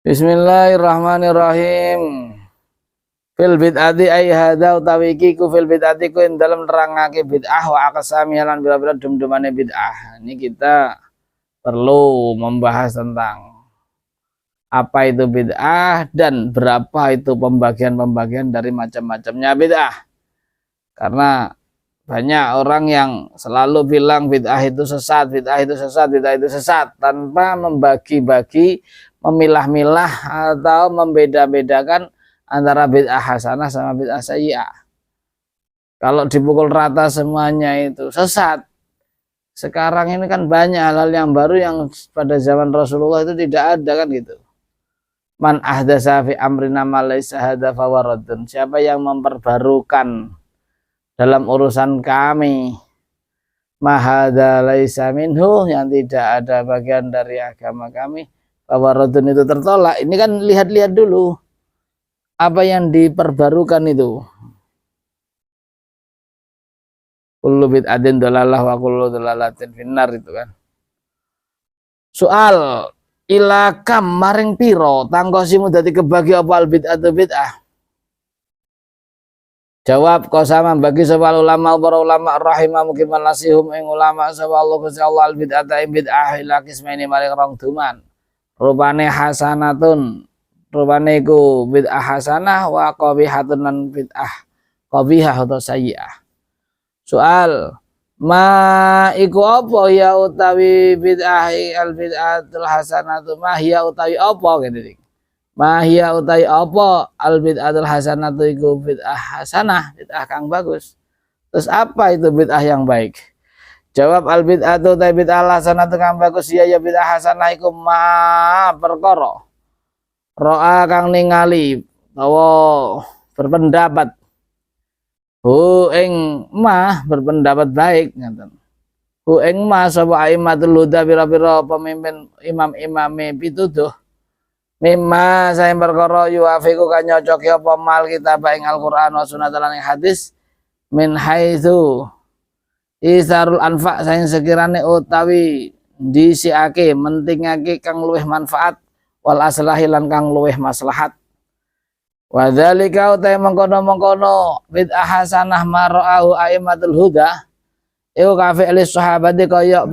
Bismillahirrahmanirrahim. Fil bid'ati ay hadza utawi iki ku fil bid'ati ku ing dalem nerangake bid'ah wa aqsami lan bira-bira dum-dumane bid'ah. Ini kita perlu membahas tentang apa itu bid'ah dan berapa itu pembagian-pembagian dari macam-macamnya bid'ah. Karena banyak orang yang selalu bilang bid'ah itu sesat, bid'ah itu sesat, bid'ah itu sesat tanpa membagi-bagi, memilah-milah atau membeda-bedakan antara bid'ah hasanah sama bid'ah sayyi'ah. Kalau dipukul rata semuanya itu sesat. Sekarang ini kan banyak hal-hal yang baru yang pada zaman Rasulullah itu tidak ada kan gitu. Man ahdatsa fi amrina ma laysa hadza fawaradun. Siapa yang memperbarukan dalam urusan kami ma hadza laysa minhu, yang tidak ada bagian dari agama kami, fawaradun, itu tertolak. Ini kan lihat-lihat dulu apa yang diperbarukan itu. Kullu bid'atin dalalah wa kullu dalalatin finnar, itu kan. Soal ila kam maring piro tangkosimu dadi kebagi apa al bid'atu bid'ah. Jawab qasama bagi sapa ulama para ulama rahimah mungkin nasihum ing ulama sapa Allah Gusti Allah al bid'ata ing bid'ah ila kismaini maring rong duman. Rupane hasanatun, rupane iku bid'ah hasanah, wa qabihatun lan bid'ah qabihah atau sayyi'ah. Soal ma iku apa ya utawi bid'ah al bid'atul hasanatu, ma hiya utawi apa gitu. Ma hiya utawi apa al bid'atul hasanatu iku bid'ah hasanah, bid'ah kang bagus. Terus apa itu bid'ah yang baik? Jawab al bid'atu utawi bid'ah hasanatu kang bagus ya bid'ah hasanah iku ma perkara ro'a kang ningali utawa berpendapat ing mah berpendapat baik ngaten. Ing mah sapa aimatul huda pira-pira pemimpin imam-imame pituduh. Mimma saya perkara yuafiku kan nyocoki apa mal kita ing Al-Qur'an wa sunnah lan hadis min haitsu isarul anfa, saya sekirane utawi disiake mentingake kang luwih manfaat wal aslahi lan kang luwih maslahat. Wa dzalika uta mengkono-mengkono bid'ah hasanah mara'ahu aimatul huda iku kafe li sahabati kaya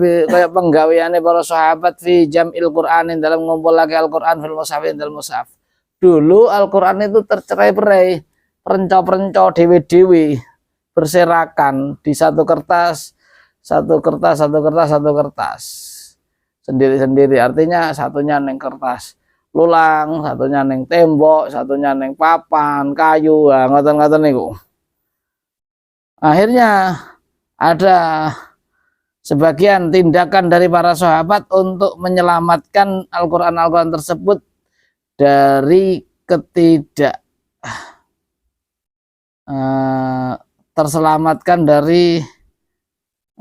penggaweane para sahabat fi jam'il Qur'anin dalam ngumpulake Al-Qur'an fil mushaf dalam mushaf. Dulu Al-Qur'an itu tercerai-berai, perenco-perenco dewe-dewe, berserakan di satu kertas, sendiri-sendiri. Artinya satunya neng kertas lulang, satunya neng tembok, satunya neng papan kayu, ngoten-ngoten niku. Akhirnya ada sebagian tindakan dari para sahabat untuk menyelamatkan Al-Qur'an tersebut dari terselamatkan dari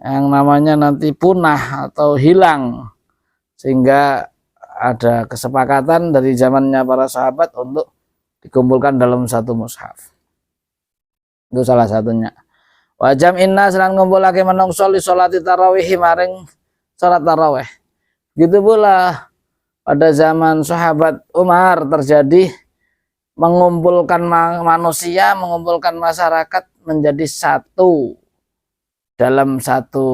yang namanya nanti punah atau hilang, sehingga ada kesepakatan dari zamannya para sahabat untuk dikumpulkan dalam satu mushaf. Itu salah satunya. Wajam inna selan ngumpulake menungso li sholati tarawih maring salat tarawih. Gitu pula pada zaman sahabat Umar terjadi mengumpulkan manusia, mengumpulkan masyarakat menjadi satu dalam satu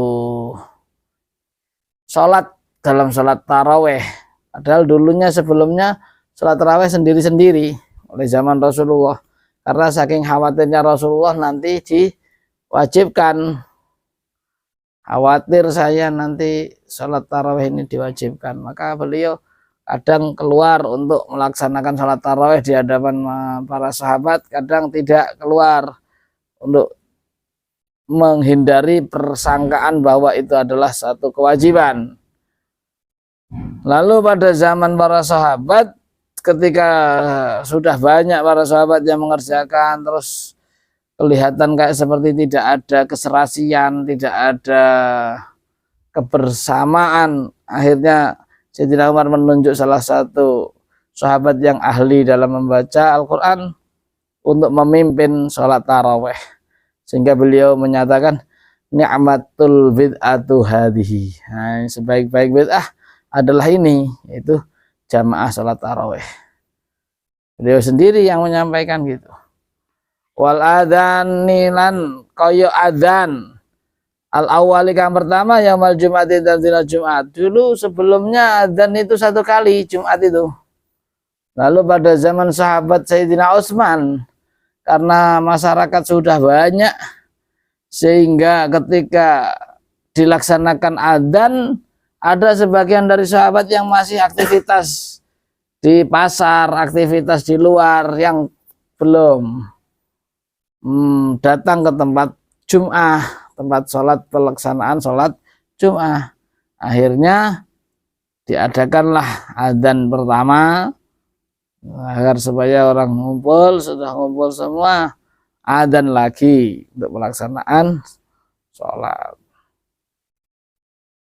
sholat, dalam sholat tarawih. Padahal dulunya sebelumnya sholat tarawih sendiri-sendiri oleh zaman Rasulullah, karena saking khawatirnya Rasulullah nanti diwajibkan, khawatir saya nanti sholat tarawih ini diwajibkan, maka beliau kadang keluar untuk melaksanakan sholat tarawih di hadapan para sahabat, kadang tidak keluar untuk menghindari persangkaan bahwa itu adalah satu kewajiban. Lalu pada zaman para sahabat, ketika sudah banyak para sahabat yang mengerjakan, terus kelihatan kayak seperti tidak ada keserasian, tidak ada kebersamaan, akhirnya Sayyidina Umar menunjuk salah satu sahabat yang ahli dalam membaca Al-Quran untuk memimpin sholat tarawih, sehingga beliau menyatakan ni'matul bid'atu hadhihi, sebaik-baik bid'ah adalah ini, yaitu jamaah sholat tarawih. Beliau sendiri yang menyampaikan gitu. Wal adzani lan kaya adzan al awali yang pertama yaumal Jumat dan dina Jumat. Dulu sebelumnya adzan itu satu kali Jumat itu. Lalu pada zaman sahabat Sayyidina Utsman, karena masyarakat sudah banyak sehingga ketika dilaksanakan adzan ada sebagian dari sahabat yang masih aktivitas di pasar, aktivitas di luar yang belum datang ke tempat Jum'ah, tempat sholat, pelaksanaan sholat Jum'ah. Akhirnya diadakanlah adzan pertama agar supaya orang ngumpul, sudah ngumpul semua, adzan lagi untuk pelaksanaan sholat.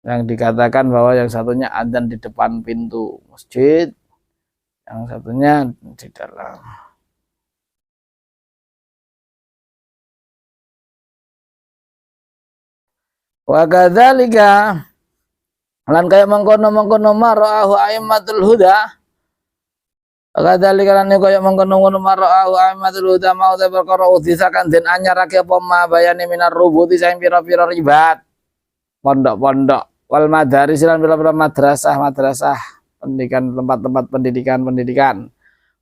Yang dikatakan bahwa yang satunya adzan di depan pintu masjid, yang satunya di dalam. Wa kadzalika lan kaya mengkono-mengkono mar'ahu a'immatul huda. Wa kadzalika lan kaya mengkono-mengkono mar'ahu a'immatul huda mau te perkara udisakan den anyarake apa ma bayane minar rubuti saing pira-pira ribat. Pondok-pondok wal madaris lan pira-pira madrasah pendidikan, tempat-tempat pendidikan.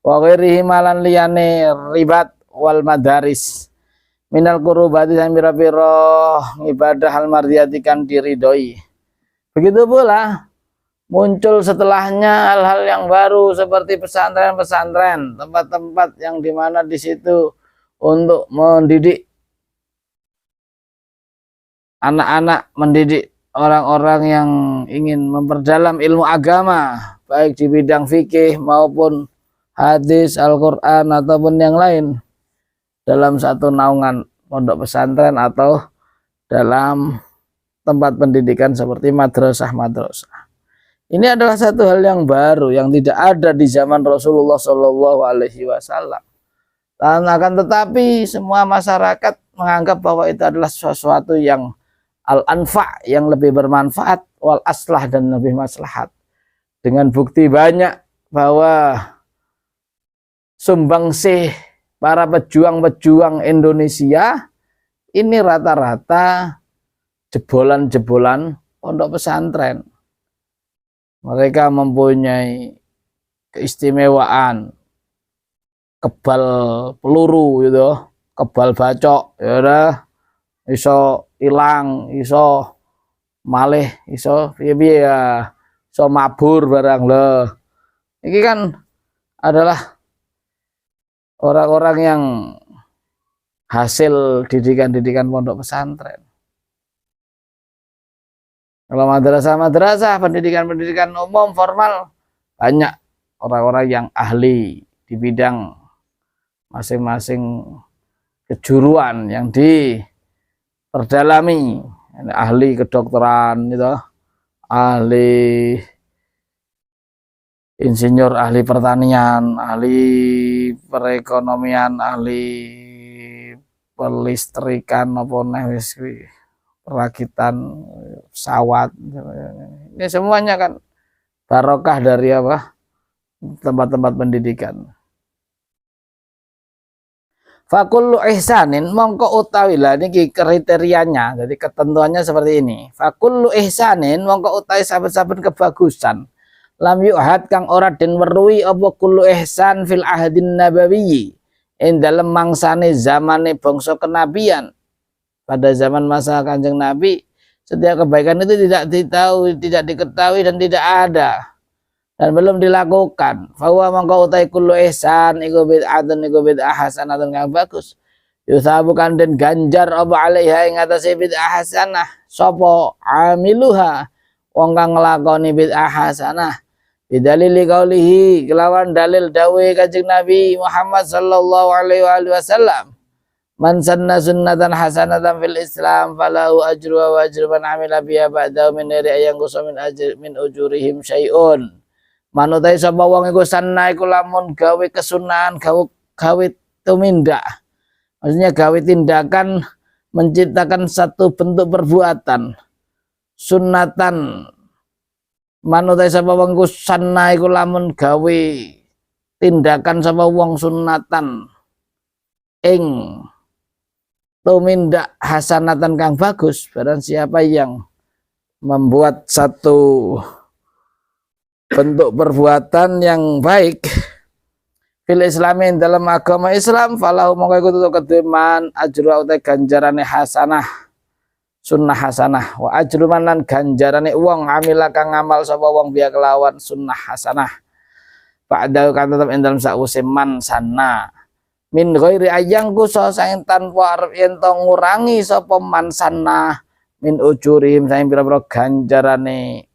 Wa ghairihi malan liyane ribat wal madaris minal qurubati saing pira-pira ibadah al mardiyati kan diridhoi. Begitu pula muncul setelahnya hal-hal yang baru seperti pesantren-pesantren, tempat-tempat yang dimana di situ untuk mendidik anak-anak, mendidik orang-orang yang ingin memperdalam ilmu agama, baik di bidang fikih maupun hadis, Al-Quran ataupun yang lain, dalam satu naungan pondok pesantren atau dalam tempat pendidikan seperti madrasah. Ini adalah satu hal yang baru yang tidak ada di zaman Rasulullah Shallallahu Alaihi Wasallam. Dan akan tetapi semua masyarakat menganggap bahwa itu adalah sesuatu yang al-anfa, yang lebih bermanfaat, wal aslah, dan lebih maslahat. Dengan bukti banyak bahwa sumbangsih para pejuang-pejuang Indonesia ini rata-rata jebolan-jebolan pondok pesantren. Mereka mempunyai keistimewaan kebal peluru gitu, kebal bacok, ya udah iso ilang, iso malih, iso piye-piye ya, iso mabur barang loh. Ini kan adalah orang-orang yang hasil didikan pondok pesantren. Kalau madrasah, pendidikan umum formal, banyak orang-orang yang ahli di bidang masing-masing kejuruan yang diperdalami, ahli kedokteran, gitu, ahli insinyur, ahli pertanian, ahli perekonomian, ahli pelistrikan, perakitan pesawat. Ini semuanya kan barokah dari apa? Tempat-tempat pendidikan. Fakullu ihsanin mongko utawilah niki kriterianya, jadi ketentuannya seperti ini. Fakullu ihsanin mongko utawi saben-saben kebagusan lam yu'had kang ora den weruhi apa kullu ihsan fil ahdin nabawiyyi ing dalem mangsane zamane bangsa kenabian. Pada zaman masa Kanjeng Nabi, setiap kebaikan itu tidak diketahui dan tidak ada dan belum dilakukan. Fahuwa mangka utai kullu ihsan iku bid'atun iku bid'ah hasanatun kang bagus. Yusabukan dan ganjar apa alaiha ing atase bid'ah hasanah sapa amiluha wong kang nglakoni bid'ah hasanah. Bidalili qaulihi kelawan dalil dawuhe Kanjeng Nabi Muhammad sallallahu alaihi wasallam. Man sanna sunnatan hasanatan fil Islam falahu ajru wa ajru man amila biha ba'dahu min ghairi ayyan qusa min ujurihim syai'un. Manutai sapa wong iku sanna iku lamun gawe kesunahan, gawe tumindak. Maksudnya gawe tindakan menciptakan satu bentuk perbuatan. Sunnatan manutai sapa wong iku sanna iku lamun gawe tindakan sapa wong sunatan ing tumindak hasanatan kang bagus. Barang siapa yang membuat satu bentuk perbuatan yang baik fil islamin dalam agama Islam, falahu mongko iku tutuk kedeman ajru uta ganjarane hasanah sunnah hasanah, wa ajru manan ganjarane wong amila kang ngamal sapa wong biya kelawan sunnah hasanah ba'da kan tetep ing dalem sakwise man sana min ghairi ayang kuso saing tanpa arep yen to ngurangi sapa man sana min ujurihim saing pira-pira ganjarane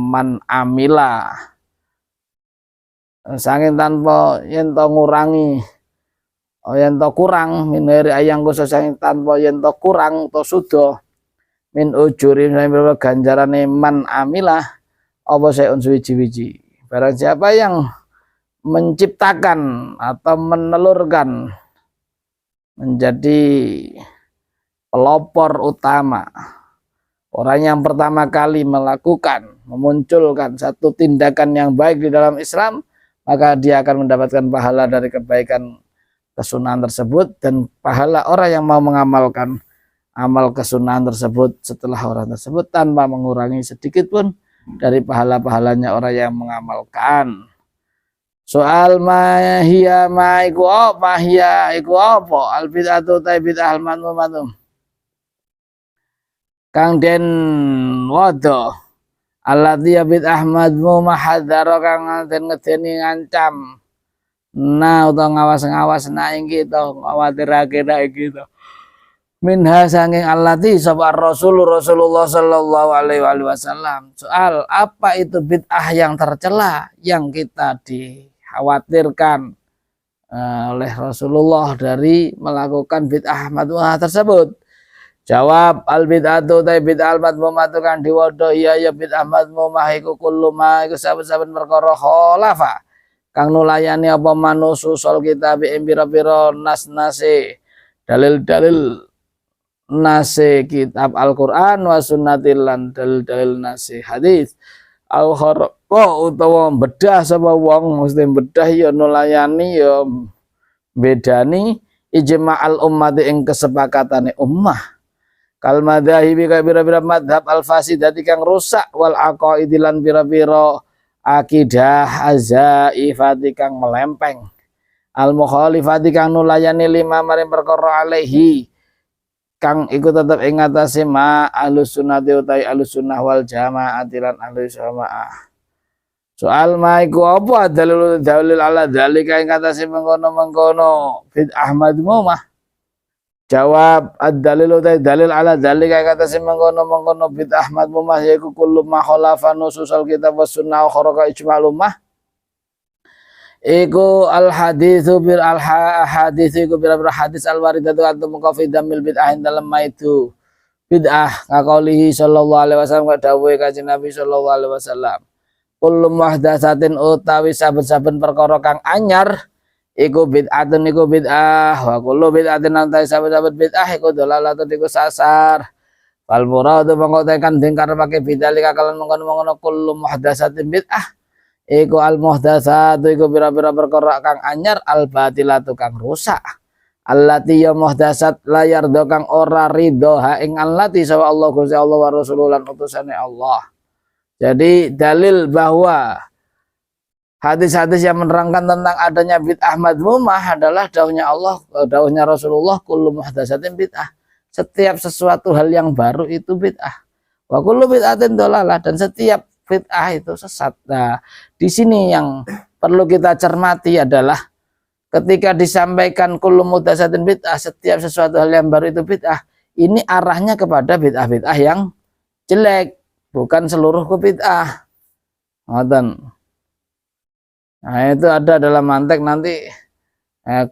man amila saking tanpa yen to ngurangi yen to kurang min ghairi ayang kuso saing tanpa yen to kurang to sudo min ujurihim saing pira-pira ganjarane man amila apa saeun suwiji-wiji. Barang siapa yang menciptakan atau menelurkan menjadi pelopor utama, orang yang pertama kali melakukan memunculkan satu tindakan yang baik di dalam Islam, maka dia akan mendapatkan pahala dari kebaikan kesunahan tersebut dan pahala orang yang mau mengamalkan amal kesunahan tersebut setelah orang tersebut tanpa mengurangi sedikit pun dari pahala-pahalanya orang yang mengamalkan. Soal mahia maiku mahia iku apa al bid'atu ta bid'ah al madmumatu kang den wado allati bid'ah madmumah hadzara kang den ngedeni ngancam nah utawa ngawas-ngawas na ing kita ngawatirake nek kita minha sanging allati sapa Rasulullah sallallahu alaihi wasallam. Soal apa itu bid'ah yang tercela yang kita dikhawatirkan oleh Rasulullah dari melakukan bid'ah madmuah tersebut. Jawab al bid'atu ta bid'ah madmuah kan diwodo iya ya bid'ah madmuah iku kullu ma iku saben-saben perkara khalafa kang nulayani apa manusul kitab ing pira-pira nas-nase dalil-dalil nase kitab Al-Qur'an wa sunnatil lan dalil-dalil nase hadis au kharqa utawa bedah sapa wong mesti bedah ya nulayani ya bedani ijma'al ummati ing kesepakatane ummah kal madhahibi ka pira-pira madhab al-fasidati kang rusak wal aqaidi lan pira-pira akidah azaifati kang melempeng al mukhalifati kang nulayani lima maring perkara alaihi kang iku tetep ing atase ma ahlus sunnati utai ahlus sunnah wal jamaah lan ahlus jamaah. Soal ma iku apa dalil ala dalika ing atase mengkono-mengkono bid'ah madmumah. Jawab ad-dalil utai dalil ala dalika ing atase mengkono-mengkono bid'ah madmumah yaiku kullu ma khalafa nususul kitab was sunnah kharaqa ijma'ul ummah. Iku al haditsu bil al hadits iku pira-pira hadis al waridatu atau muqaffidam bil bid'ah dalam maitu bid'ah kaqaulihi sallallahu alaihi wasallam ka dawuhe kanjeng Nabi sallallahu alaihi wasallam kullu muhdatsatin utawi saben-saben perkara kang anyar iku bid'atun iku bid'ah wa kullu bid'atin antai saben-saben bid'ah iku dalalatun iku sasar wal muradu mongko tekan dingkar pakai bidzalika kalan mongkon-mongkon kullu muhdatsatin bid'ah iku al muhdatsatu iku pira-pira perkara kang anyar al batilatu kang rusak allati ya muhdatsat layar do kang ora ridho ha ing allati sawa Allah Gusti Allah wa Rasulullah utusane Allah. Jadi dalil bahwa hadis-hadis yang menerangkan tentang adanya bid'ah madmumah adalah dawuhnya Allah, dawuhnya Rasulullah kullu muhdatsatin bid'ah. Setiap sesuatu hal yang baru itu bid'ah. Wa kullu bid'atin dhalalah dan setiap bid'ah itu sesat. Nah, di sini yang perlu kita cermati adalah ketika disampaikan kullu muhdatsatin bid'ah, setiap sesuatu hal yang baru itu bid'ah, ini arahnya kepada bid'ah-bid'ah yang jelek, bukan seluruh bid'ah. Ngoten. Nah, itu ada dalam mantek nanti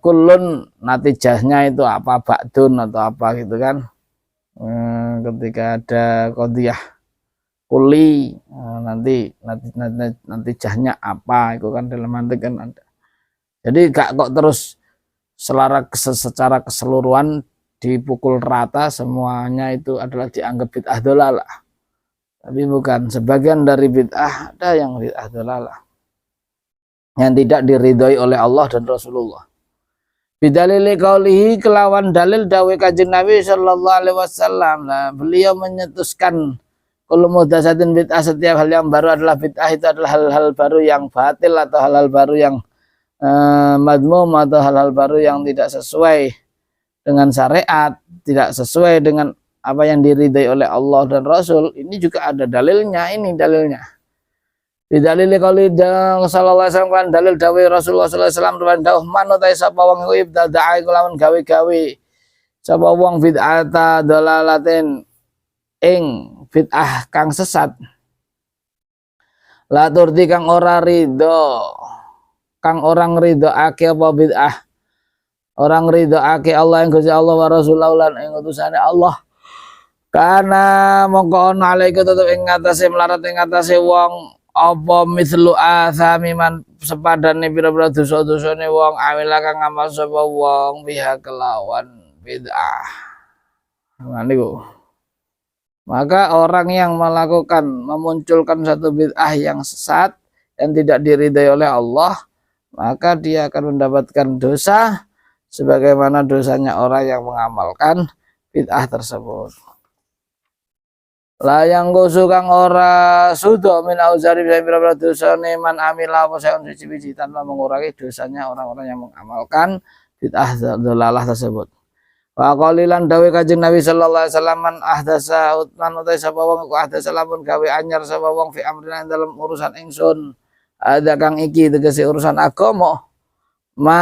kullun natijahnya itu apa ba'dun atau apa gitu kan. Ketika ada qadhiyah kuli nanti jahnya apa itu kan dalam mantik kan ada. Jadi gak kok terus secara keseluruhan dipukul rata semuanya itu adalah dianggap bid'ah dhalalah. Tapi bukan, sebagian dari bid'ah ada yang bid'ah dhalalah. yang tidak diridhoi oleh Allah dan Rasulullah. Bidalili qaulihi, kelawan dalil dawuh Kanjeng Nabi sallallahu alaihi wasallam. Nah, beliau menyetuskan kullu muhdatsatin bid'ah, setiap hal yang baru adalah bid'ah, itu adalah hal-hal baru yang batil atau hal-hal baru yang madmum atau hal-hal baru yang tidak sesuai dengan syariat, tidak sesuai dengan apa yang diridhai oleh Allah dan Rasul. Ini juga ada dalilnya, ini dalilnya. Bidalili qauli sallallahu alaihi wasallam, dalil dawuh Rasulullah sallallahu alaihi wasallam dawuh man utai sapa wong iku ibtada'a kelawan gawe-gawe sapa wong bid'ata dalalatin ing bid'ah kang sesat, la turdi kang ora ridho, kang orang ridho ake apa bid'ah, orang ridho ake Allah yang Gusti Allah wa Rasulullah lan ing utusane Allah, karena mongko ana alaiku tetep ing ngatasé melarat ing ngatasé wong apa mislu athami man sepadane pira-pira dosa-dosane wong amila kang ngamal sapa wong biha kelawan bid'ah. Niku. Maka orang yang melakukan memunculkan satu bid'ah yang sesat yang tidak diridhai oleh Allah, maka dia akan mendapatkan dosa sebagaimana dosanya orang yang mengamalkan bid'ah tersebut. Layang gosu kang ora sudo min auzari pira-pira dosane man amila apa sayon suci tanpa mengurangi dosanya orang-orang yang mengamalkan bid'ah dalalah tersebut. Wa qalilan dawe Kanjeng Nabi sallallahu alaihi wasallam man ahdasa utman utai sapa wong ku ahdasa lamun gawe anyar sapa wong fi amrina dalam urusan ingsun, ada kang iki tegese urusan agama, ma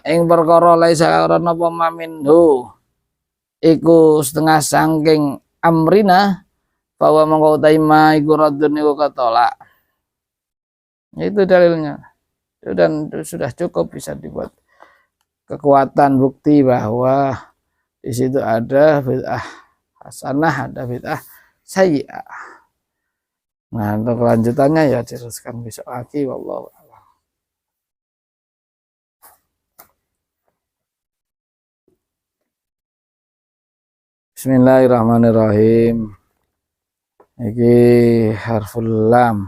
ing perkara laisa ora napa maminhu iku setengah saking amrina, bahwa mengkau taima iku radun iku ketolak. Itu dalilnya. Dan itu sudah cukup bisa dibuat kekuatan bukti bahwa di situ ada bid'ah hasanah, ada bid'ah sayyi'ah. Nah, untuk kelanjutannya ya diteruskan besok lagi, wallahu a'lam. Bismillahirrahmanirrahim. Iki harful lam.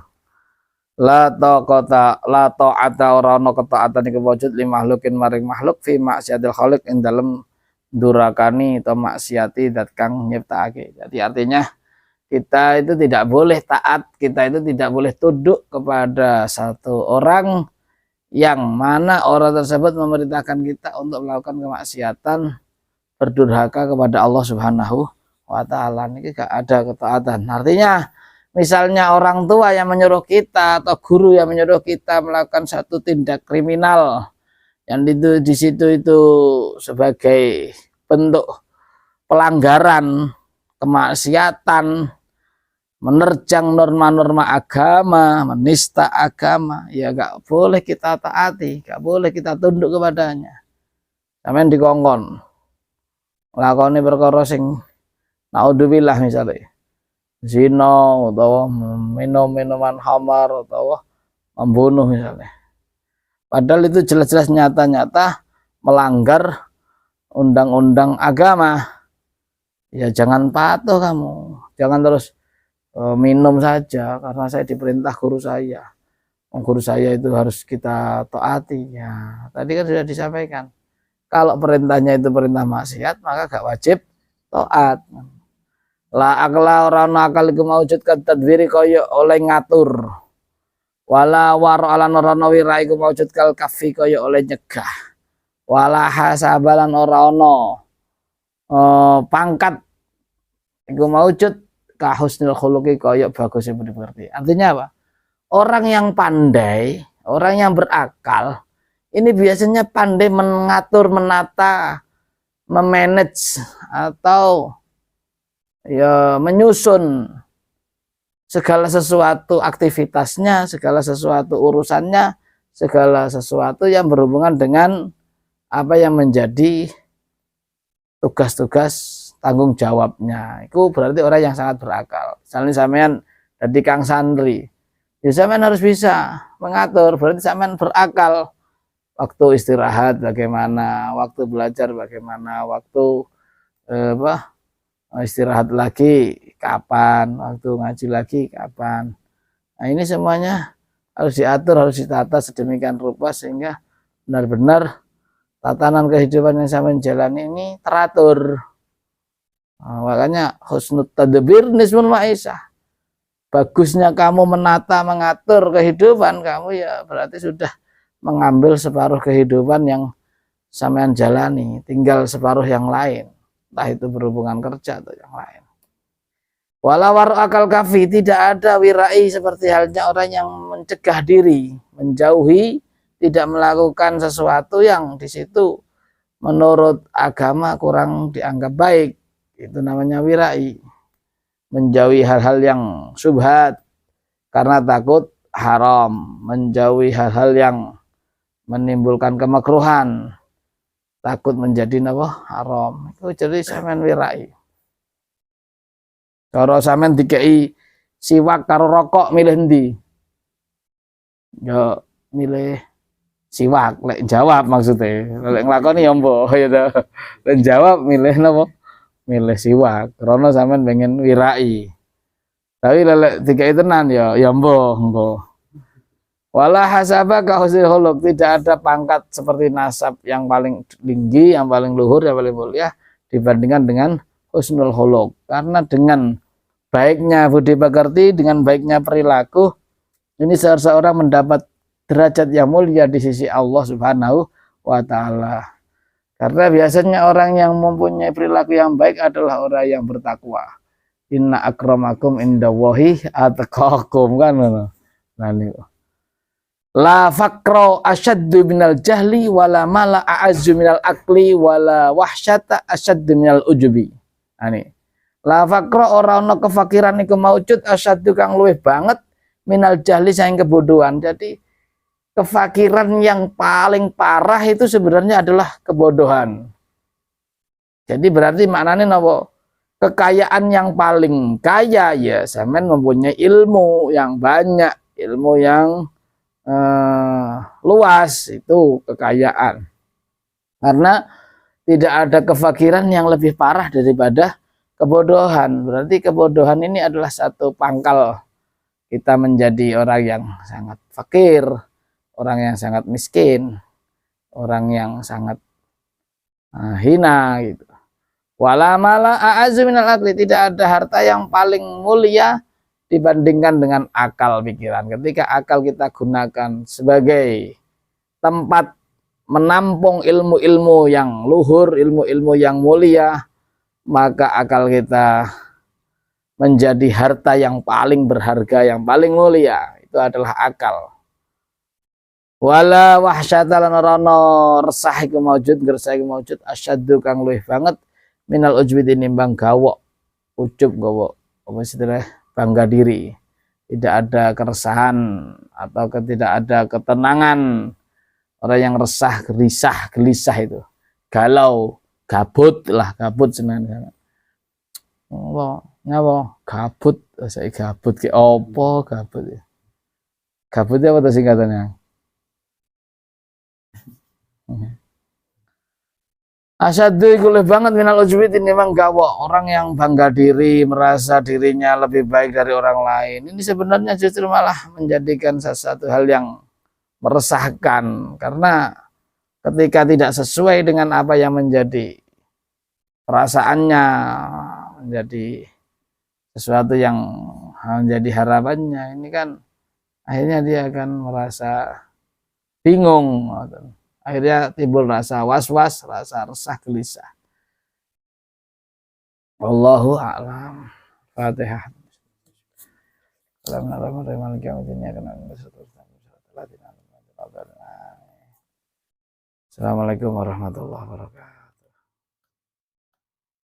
La ta'ata ora ana ketaatan iku wujud li makhlukin maring makhluk fi maksiatil khaliq ing dalem durakani atau maksiati zat kang nyiptakake. Jadi artinya kita itu tidak boleh taat, kita itu tidak boleh tunduk kepada satu orang yang mana orang tersebut memerintahkan kita untuk melakukan kemaksiatan, berdurhaka kepada Allah Subhanahu wa ta'ala. Ini gak ada ketaatan. Artinya misalnya orang tua yang menyuruh kita atau guru yang menyuruh kita melakukan satu tindak kriminal yang itu di situ itu sebagai bentuk pelanggaran, kemaksiatan, menerjang norma-norma agama, menista agama, ya gak boleh kita taati, gak boleh kita tunduk kepadanya. Sampeyan dikongkon nglakoni perkara sing naudzubillah misalnya zina atau minum minuman khamar atau membunuh misalnya, padahal itu jelas-jelas nyata-nyata melanggar undang-undang agama, ya jangan patuh kamu, jangan terus minum saja karena saya diperintah guru saya, guru saya itu harus kita taati. Ya tadi kan sudah disampaikan, kalau perintahnya itu perintah maksiat maka gak wajib taat. La akla ora ana akal iku maujud tadbiri kaya oleh ngatur, wala waro ala ora ana wira iku maujud kal kafi kaya oleh nyegah, wala hasabalan ora ana pangkat iku maujud ka husnul khuluqi kaya bagusé budi pekerti. Artinya apa? Orang yang pandai, orang yang berakal ini biasanya pandai mengatur, menata, memanage atau ya menyusun segala sesuatu aktivitasnya, segala sesuatu urusannya, segala sesuatu yang berhubungan dengan apa yang menjadi tugas-tugas tanggung jawabnya. Itu berarti orang yang sangat berakal. Misalnya sampean jadi kang santri, ya sampean harus bisa mengatur, berarti sampean berakal. Waktu istirahat bagaimana, waktu belajar bagaimana, waktu istirahat lagi kapan, waktu ngaji lagi kapan. Nah ini semuanya harus diatur, harus ditata sedemikian rupa sehingga benar-benar tatanan kehidupan yang saya menjalani ini teratur. Nah, makanya husnul tadbir nisbul maisha. Bagusnya kamu menata, mengatur kehidupan kamu ya berarti sudah mengambil separuh kehidupan yang sampean jalani, tinggal separuh yang lain, entah itu berhubungan kerja atau yang lain. Walawar akal kafi, tidak ada wirai seperti halnya orang yang mencegah diri, menjauhi, tidak melakukan sesuatu yang di situ menurut agama kurang dianggap baik. Itu namanya wirai. Menjauhi hal-hal yang syubhat karena takut haram, menjauhi hal-hal yang menimbulkan kemakruhan, takut menjadi haram. Itu jadi sampean wirai. Kalau sampean dikei siwak karo rokok milih ndi? Ya milih siwak, lek jawab maksudnya. Lek nglakoni ya mbok ya to. Lek jawab milih napa? Milih siwak. Karena sampean pengen wirai. Tapi lek dikei tenan ya mbok. Wala hasaba ka husnul khuluq, tidak ada pangkat seperti nasab yang paling tinggi, yang paling luhur, yang paling mulia dibandingkan dengan husnul khuluq. Karena dengan baiknya budi pekerti, dengan baiknya perilaku, ini seseorang mendapat derajat yang mulia di sisi Allah Subhanahu wa taala. Karena biasanya orang yang mempunyai perilaku yang baik adalah orang yang bertakwa. Inna akramakum indallahi atqakum, kan. Nah niku. La fakro asyaddu minal jahli wala mala a'azzu minal akli wala wahsyata asyaddu minal ujubi. Ini la fakro orang no kefakiran iku maujud asyaddu kang luwih banget minal jahli saing kebodohan. Jadi kefakiran yang paling parah itu sebenarnya adalah kebodohan. Jadi berarti maknanya napa? Kekayaan yang paling kaya ya sampean mempunyai ilmu yang banyak, ilmu yang luas, itu kekayaan. Karena tidak ada kefakiran yang lebih parah daripada kebodohan. Berarti kebodohan ini adalah satu pangkal kita menjadi orang yang sangat fakir, orang yang sangat miskin, orang yang sangat hina gitu. Wala mala a'azzu minal akli, tidak ada harta yang paling mulia dibandingkan dengan akal pikiran. Ketika akal kita gunakan sebagai tempat menampung ilmu-ilmu yang luhur, ilmu-ilmu yang mulia, maka akal kita menjadi harta yang paling berharga, yang paling mulia. Itu adalah akal. Wala wahsyata lan rono resah iku maujud, gersah iku maujud asyaddu kang luwih banget minal ujbi tinimbang gawok, ujub gawok, apa istilahnya? Bangga diri, tidak ada keresahan atau tidak ada ketenangan. Orang yang resah, gelisah, itu galau, gabut lah, gabut senang. Ngapa gabut? Saya gabut ke opo gabut ya? Gabutnya apa singkatannya? Asyadu ikulih banget minal ujbi memang gawok, orang yang bangga diri, merasa dirinya lebih baik dari orang lain. Ini sebenarnya justru malah menjadikan sesuatu hal yang meresahkan, karena ketika tidak sesuai dengan apa yang menjadi perasaannya, menjadi sesuatu yang menjadi harapannya, ini kan akhirnya dia akan merasa bingung. Akhirnya timbul rasa was-was, rasa resah, gelisah. Wallahu a'lam. Fatihah. Assalamualaikum warahmatullahi wabarakatuh.